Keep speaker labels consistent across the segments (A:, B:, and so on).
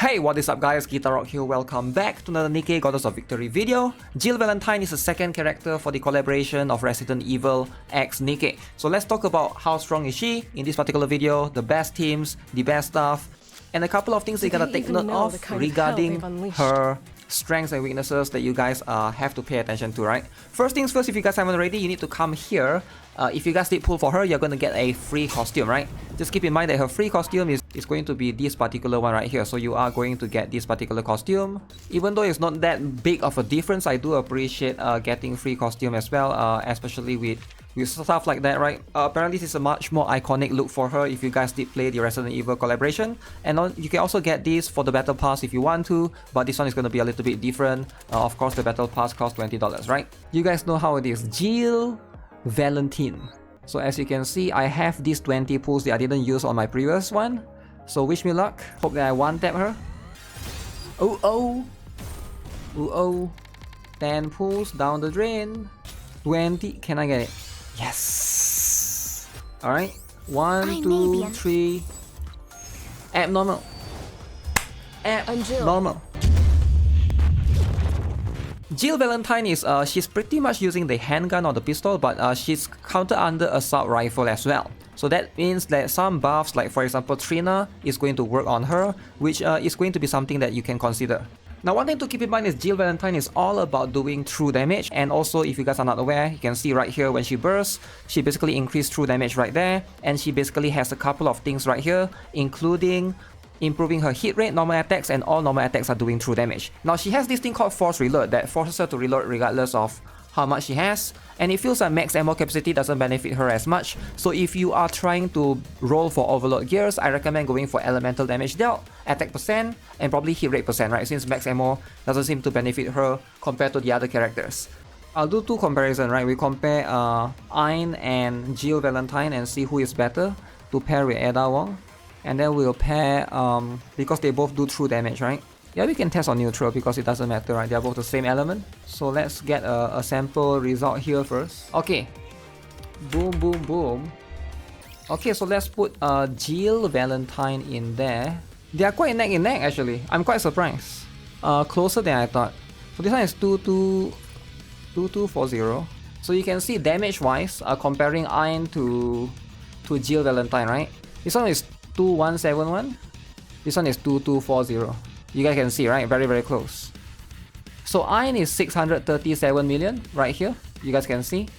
A: Hey, what is up guys, GuitarRock here, welcome back to another Nikke Goddess of Victory video. Jill Valentine is the second character for the collaboration of Resident Evil x Nikke. So let's talk about how strong is she in this particular video, the best teams, the best stuff, and a couple of things you gotta take note of regarding her strengths and weaknesses that you guys have to pay attention to, right? First things first, if you guys haven't already, you need to come here. If you guys did pull for her, you're going to get a free costume, right? Just keep in mind that her free costume is going to be this particular one right here. So you are going to get this particular costume. Even though it's not that big of a difference, I do appreciate getting free costume as well, especially with stuff like that, right? Apparently this is a much more iconic look for her if you guys did play the Resident Evil collaboration. And you can also get this for the battle pass if you want to, but this one is going to be a little bit different. Of course, the battle pass costs $20, right? You guys know how it is. Jill Valentine. So as you can see, I have these 20 pulls that I didn't use on my previous one. So wish me luck. Hope that I one-tap her. Oh. 10 pulls down the drain. 20. Can I get it? Yes. Alright. 1, 2, 3. Abnormal. Abnormal. Jill Valentine is she's pretty much using the handgun or the pistol, but she's counted under assault rifle as well. So that means that some buffs, like for example Trina, is going to work on her, which is going to be something that you can consider. Now one thing to keep in mind is Jill Valentine is all about doing true damage, and also if you guys are not aware, you can see right here when she bursts, she basically increased true damage right there, and she basically has a couple of things right here, including improving her hit rate, normal attacks, and all normal attacks are doing true damage. Now she has this thing called force reload that forces her to reload regardless of how much she has, and it feels like max ammo capacity doesn't benefit her as much. So if you are trying to roll for overload gears, I recommend going for elemental damage dealt, attack percent, and probably hit rate percent, right? Since max ammo doesn't seem to benefit her compared to the other characters. I'll do two comparisons, right? We compare Ayn and Jill Valentine and see who is better to pair with Ada Wong. And then we'll pair, because they both do true damage, right? Yeah, we can test on neutral because it doesn't matter, right? They're both the same element. So let's get a sample result here first. Okay. Boom. Okay, so let's put Jill Valentine in there. They are quite neck and neck actually. I'm quite surprised. Closer than I thought. So this one is 2240. So you can see damage-wise, comparing Ayn to Jill Valentine, right? This one is 2171. This one is 2240. You guys can see, right? Very close. So Ayn is 637 million right here. You guys can see.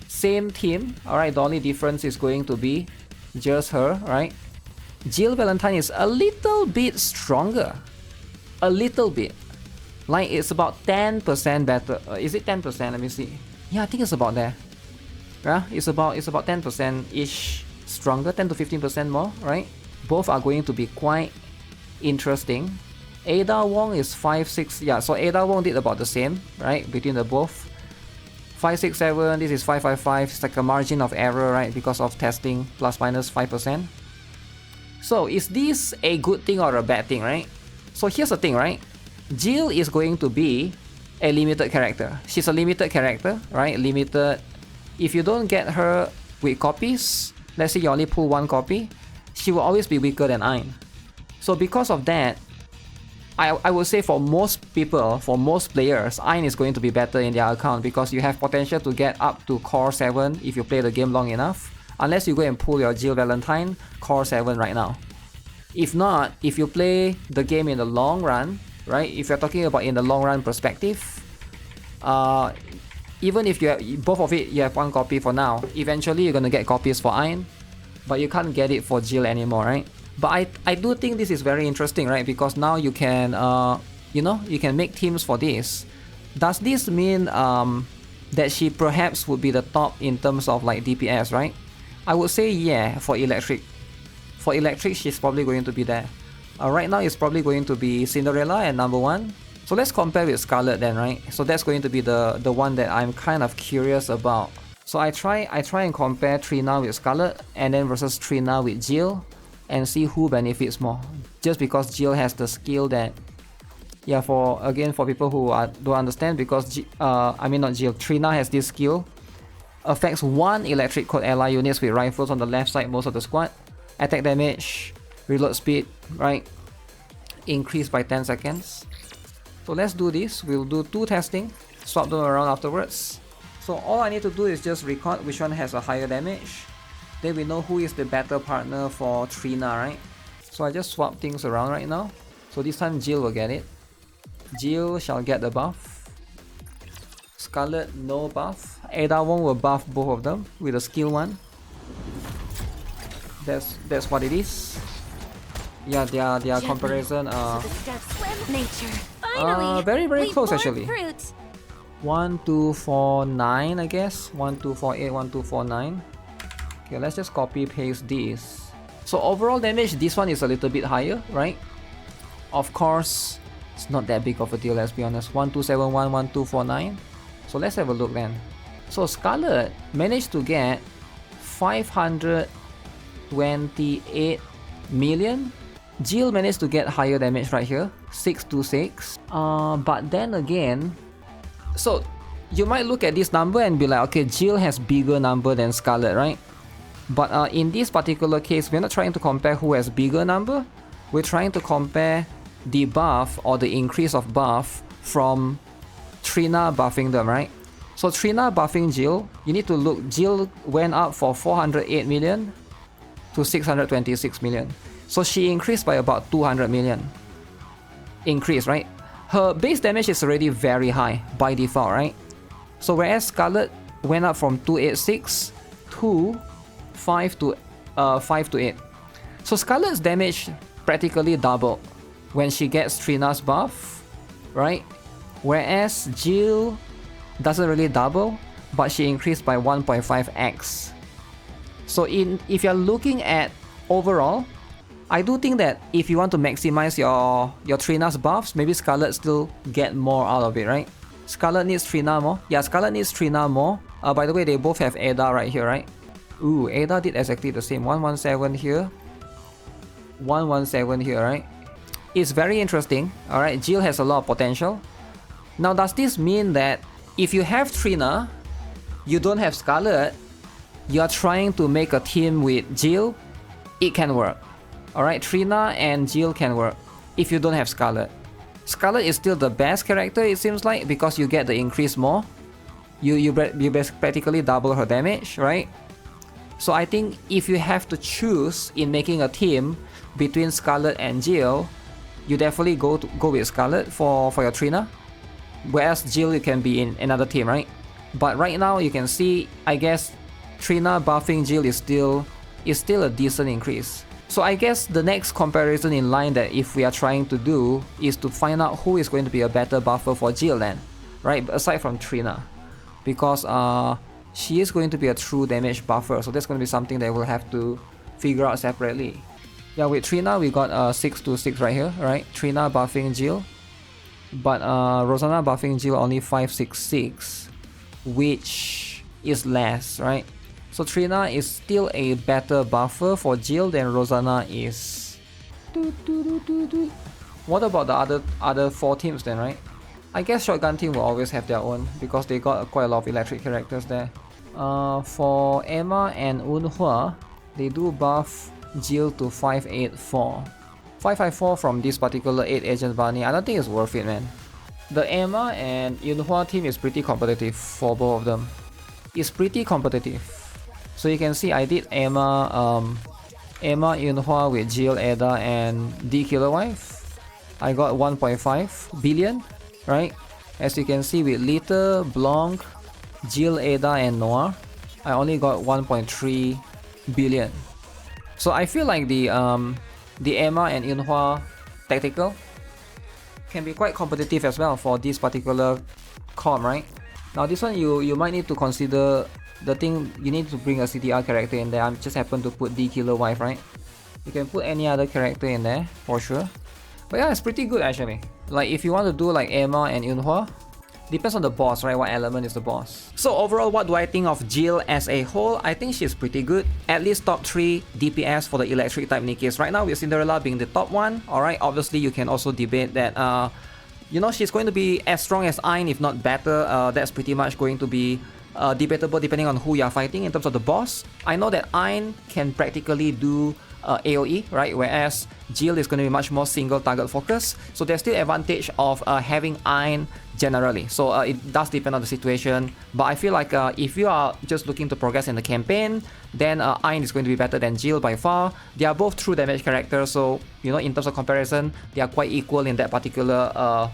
A: Same team. Alright, the only difference is going to be just her, right? Jill Valentine is a little bit stronger. A little bit. Like it's about 10% better. Is it 10%? Let me see. Yeah, I think it's about there. Yeah, it's about 10%-ish stronger, 10 to 15% more, right? Both are going to be quite interesting. Ada Wong is 5-6. Yeah, so Ada Wong did about the same, right? Between the both. 567, this is 555. It's like a margin of error, right? Because of testing plus minus 5%. So is this a good thing or a bad thing, right? So here's the thing, right? Jill is going to be a limited character. She's a limited character, right? Limited. If you don't get her with copies, let's say you only pull one copy, she will always be weaker than Ayn. So because of that, I would say for most people, for most players, Ayn is going to be better in their account because you have potential to get up to core 7 if you play the game long enough. Unless you go and pull your Jill Valentine core 7 right now. If not, if you play the game in the long run, right? If you're talking about in the long run perspective, even if you have both of it, you have one copy for now. Eventually, you're gonna get copies for Ayn, but you can't get it for Jill anymore, right? But I do think this is very interesting, right? Because now you can, you can make teams for this. Does this mean that she perhaps would be the top in terms of like DPS, right? I would say yeah for electric. For electric, she's probably going to be there. Right now, it's probably going to be Cinderella and number 1. So let's compare with Scarlet then, right? So that's going to be the one that I'm kind of curious about. So I try and compare Trina with Scarlet and then versus Trina with Jill and see who benefits more. Just because Jill has the skill that, yeah, for people who don't understand, because Trina has this skill, affects one electric code ally units with rifles on the left side most of the squad, attack damage, reload speed, right? increase by 10 seconds. So let's do this. We'll do 2 testing, swap them around afterwards. So all I need to do is just record which one has a higher damage. Then we know who is the better partner for Trina, right? So I just swap things around right now. So this time Jill will get it. Jill shall get the buff. Scarlet no buff. Ada Wong will buff both of them with a skill 1. That's what it is. Yeah, their comparison very close actually. 1, 2, 4, 9 I guess. 1, 2, 4, 8, 1, 2, 4, 9. Okay, let's just copy paste this. So overall damage, this one is a little bit higher, right? Of course, it's not that big of a deal, let's be honest. 1, 2, 7, 1, 1, 2, 4, 9. So let's have a look then. So Scarlet managed to get 528 million. Jill managed to get higher damage right here, 626. But then again, so you might look at this number and be like, okay, Jill has bigger number than Scarlet, right? But in this particular case, we're not trying to compare who has bigger number. We're trying to compare the buff or the increase of buff from Trina buffing them, right? So Trina buffing Jill, you need to look, Jill went up for 408 million to 626 million. So she increased by about 200 million. Increase, right? Her base damage is already very high by default, right? So whereas Scarlet went up from 286 to 5 to 8. So Scarlet's damage practically doubled when she gets Trina's buff, right? Whereas Jill doesn't really double, but she increased by 1.5x. So if you're looking at overall, I do think that if you want to maximize your Trina's buffs, maybe Scarlet still get more out of it, right? Scarlet needs Trina more. Yeah, Scarlet needs Trina more. By the way, they both have Ada right here, right? Ooh, Ada did exactly the same. 117 here. 117 here, right? It's very interesting. Alright, Jill has a lot of potential. Now, does this mean that if you have Trina, you don't have Scarlet, you are trying to make a team with Jill? It can work. Alright, Trina and Jill can work if you don't have Scarlet. Scarlet is still the best character, it seems like, because you get the increase more. You practically double her damage, right? So I think if you have to choose in making a team between Scarlet and Jill, you definitely go with Scarlet for your Trina. Whereas Jill, you can be in another team, right? But right now you can see, I guess Trina buffing Jill is still a decent increase. So I guess the next comparison in line that if we are trying to do is to find out who is going to be a better buffer for Jill then, right? Aside from Trina, because she is going to be a true damage buffer, so that's going to be something that we'll have to figure out separately. Yeah, with Trina we got 626 right here, right? Trina buffing Jill, but Rosanna buffing Jill only 566, which is less, right? So Trina is still a better buffer for Jill than Rosanna is. What about the other 4 teams then, right? I guess Shotgun team will always have their own because they got quite a lot of electric characters there. For Emma and Eunhwa, they do buff Jill to 584. 554 from this particular 8 agent bunny. I don't think it's worth it, man. The Emma and Eunhwa team is pretty competitive for both of them. It's pretty competitive. So you can see I did Emma Eunhwa with Jill, Ada, and D Killer Wife. I got 1.5 billion, right? As you can see with Lita, Blanc, Jill, Ada, and Noir, I only got 1.3 billion. So I feel like the Emma and Eunhwa tactical can be quite competitive as well for this particular comp, right? Now this one you might need to consider the thing, you need to bring a CTR character in there. I just happen to put D Killer Wife, right? You can put any other character in there for sure. But yeah, it's pretty good actually. Like if you want to do like Emma and Eunhwa, depends on the boss, right? What element is the boss. So overall, what do I think of Jill as a whole? I think she's pretty good. At least top 3 DPS for the electric type Nikkes. Right now with Cinderella being the top 1. Alright, obviously you can also debate that you know, she's going to be as strong as Ayn, if not better. That's pretty much going to be debatable depending on who you're fighting in terms of the boss. I know that Ayn can practically do AoE, right? Whereas Jill is going to be much more single target focus. So there's still advantage of having Iron generally. So it does depend on the situation. But I feel like if you are just looking to progress in the campaign, then Iron is going to be better than Jill by far. They are both true damage characters, so you know, in terms of comparison, they are quite equal in that particular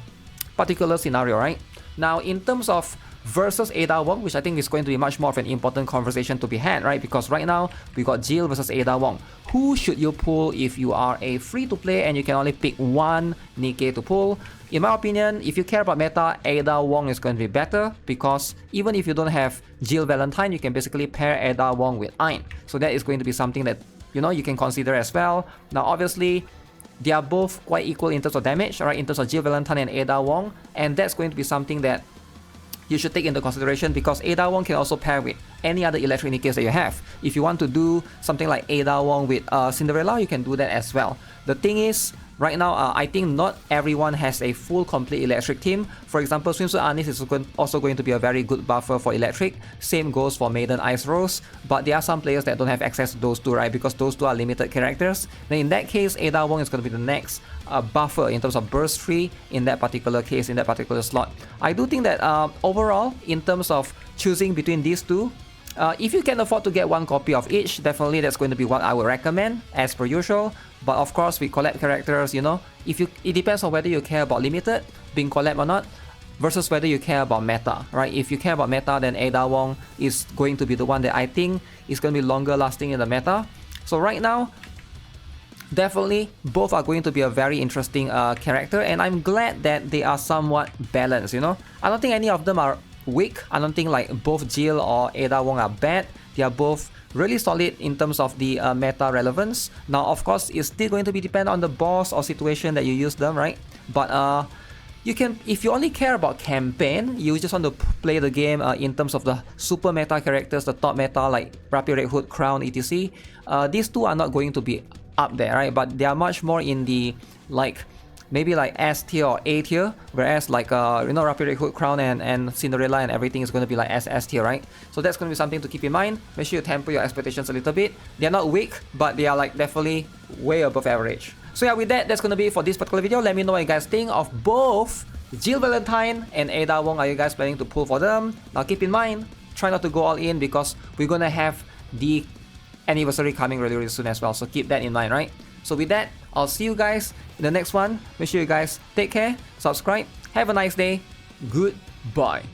A: scenario, right? Now, in terms of versus Ada Wong, which I think is going to be much more of an important conversation to be had, right? Because right now we got Jill versus Ada Wong. Who should you pull if you are a free-to-play and you can only pick one Nikke to pull? In my opinion, if you care about meta, Ada Wong is going to be better, because even if you don't have Jill Valentine, you can basically pair Ada Wong with Ein. So that is going to be something that, you know, you can consider as well. Now, obviously, they are both quite equal in terms of damage, right? In terms of Jill Valentine and Ada Wong, and that's going to be something that you should take into consideration, because Ada Wong can also pair with any other electric Nikkes that you have. If you want to do something like Ada Wong with Cinderella, you can do that as well. The thing is, right now, I think not everyone has a full complete electric team. For example, Swimsuit Anis is also going to be a very good buffer for electric. Same goes for Maiden Ice Rose, but there are some players that don't have access to those two, right? Because those two are limited characters. Then in that case, Ada Wong is going to be the next buffer in terms of burst free in that particular case, in that particular slot. I do think that overall, in terms of choosing between these two, if you can afford to get one copy of each, definitely that's going to be what I would recommend, as per usual. But of course, with collab characters, you know, it depends on whether you care about limited being collab or not, versus whether you care about meta, right? If you care about meta, then Ada Wong is going to be the one that I think is going to be longer lasting in the meta. So right now, definitely both are going to be a very interesting character, and I'm glad that they are somewhat balanced, you know. I don't think any of them are weak. I don't think like both Jill or Ada Wong are bad. They are both really solid in terms of the meta relevance. Now, of course, it's still going to be dependent on the boss or situation that you use them, right? But you can, if you only care about campaign, you just want to play the game in terms of the super meta characters, the top meta like Rapier Red Hood, Crown, etc. These two are not going to be up there, right? But they are much more in the like maybe like S tier or A tier, whereas like you know, Rapier Red Hood, Crown and Cinderella and everything is going to be like S tier, right? So that's going to be something to keep in mind. Make sure you temper your expectations a little bit. They're not weak, but they are like definitely way above average. So yeah, with that, that's going to be it for this particular video. Let me know what you guys think of both Jill Valentine and Ada Wong. Are you guys planning to pull for them? Now keep in mind, try not to go all in, because we're going to have the anniversary coming really, really soon as well. So keep that in mind, right? So with that, I'll see you guys in the next one. Make sure you guys take care, subscribe, have a nice day, goodbye.